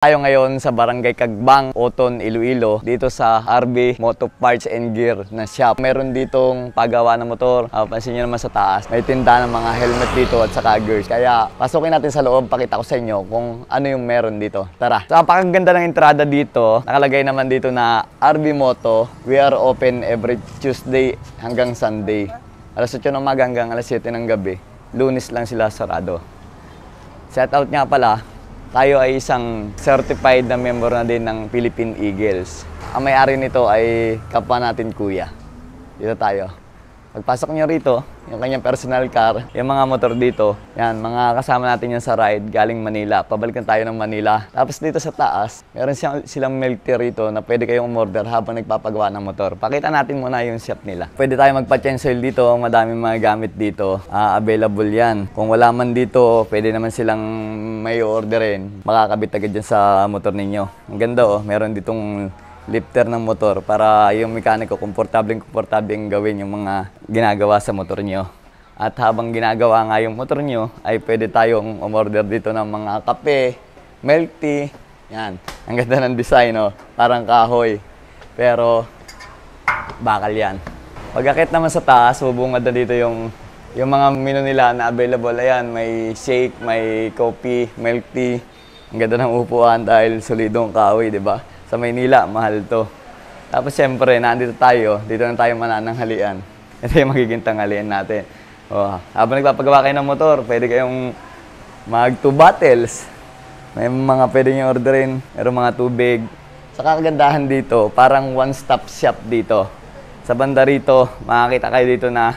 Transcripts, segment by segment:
Tayo ngayon sa Barangay Cagbang, Oton, Iloilo, dito sa RB Moto Parts and Gear na shop. Meron ditong paggawa ng motor. Pansin nyo naman sa taas, may tinda ng mga helmet dito at saka gears. Kaya pasukin natin sa loob, pakita ko sa inyo kung ano yung meron dito. Tara! So, napakaganda ng entrada dito. Nakalagay naman dito na RB Moto. We are open every Tuesday hanggang Sunday. Alas 8 ng umaga hanggang alas 7 ng gabi. Lunes lang sila sarado. Shout out nga pala. Tayo ay isang certified na member na din ng Philippine Eagles. Ang may-ari nito ay kapwa natin kuya. Dito tayo. Pagpasok nyo rito, yung kanyang personal car, yung mga motor dito, yan, mga kasama natin yan sa ride galing Manila. Pabalikan tayo ng Manila. Tapos dito sa taas, meron silang milk tea rito na pwede kayong umorder habang nagpapagawa ng motor. Pakita natin muna yung shop nila. Pwede tayo magpa-chainsail dito, madaming mga gamit dito. Available yan. Kung wala man dito, pwede naman silang may orderin. Makakabit agad dyan sa motor ninyo. Ang ganda meron ditong lifter ng motor para yung mekaniko komportableng gawin yung mga ginagawa sa motor nyo. At habang ginagawa nga yung motor nyo, ay pwede tayong umorder dito ng mga kape, milk tea. Yan. Ang ganda ng design, parang kahoy. Pero, bakal yan. Pag-akit naman sa taas, bubungad na dito yung mga menu nila na available. Ayan, may shake, may coffee, milk tea. Ang ganda ng upuan dahil solidong kahoy, di ba? Sa Maynila, mahal to. Tapos siyempre, nandito tayo. Dito na tayo manananghalian. Ito yung magiging tanghalian natin. Habang nagpapagawa kayo ng motor, pwede kayong mag 2 bottles. May mga pwede nyo orderin. Meron mga tubig. Sa kagandahan dito, parang one-stop shop dito. Sa banda rito, makakita kayo dito na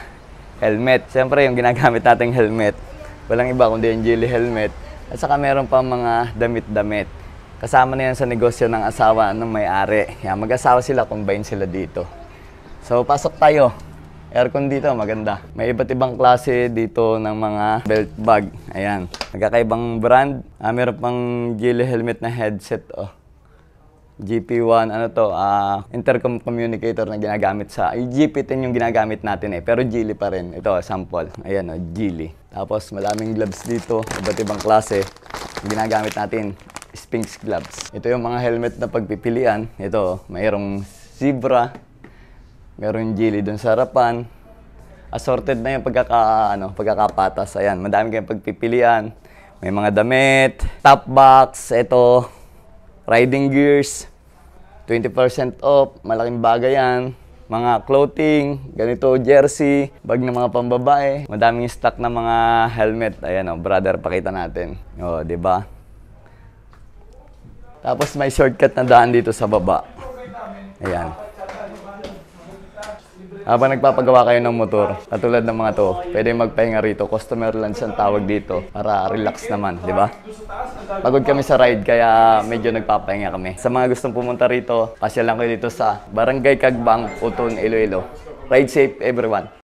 helmet. Siyempre, yung ginagamit nating helmet. Walang iba kundi yung Geely helmet. At saka meron pa mga damit-damit. Kasama na yan sa negosyo ng asawa ng may-ari. Mag-asawa sila, combine sila dito. So, pasok tayo. Aircon dito, maganda. May iba't ibang klase dito ng mga belt bag. Ayan. Nagkakaibang brand. Meron pang Geely helmet na headset. GP1, intercom communicator na ginagamit sa... GP10 yung ginagamit natin pero Geely pa rin. Ito, sample. Ayan, Geely. Tapos, maraming gloves dito. Iba't ibang klase. Ginagamit natin. Sphinx gloves. Ito yung mga helmet na pagpipilian. Ito, mayroong Zebra, mayroong Geely dun sa harapan. Assorted na yung pagkakapatas. Ayan, madami kayong pagpipilian. May mga damit, top box, ito, riding gears, 20% off, malaking bagay yan. Mga clothing, ganito, jersey, bag ng mga pambabae. Madaming stock na mga helmet. Ayan brother, pakita natin. Di ba? Tapos may shortcut na daan dito sa baba. Ayan. Habang nagpapagawa kayo ng motor, katulad ng mga to, pwede magpahinga rito. Customer lunch ang tawag dito para relax naman, di ba? Pagod kami sa ride kaya medyo nagpapahinga kami. Sa mga gustong pumunta rito, pasyal lang kayo dito sa Barangay Cagbang, Oton, Iloilo. Ride safe everyone.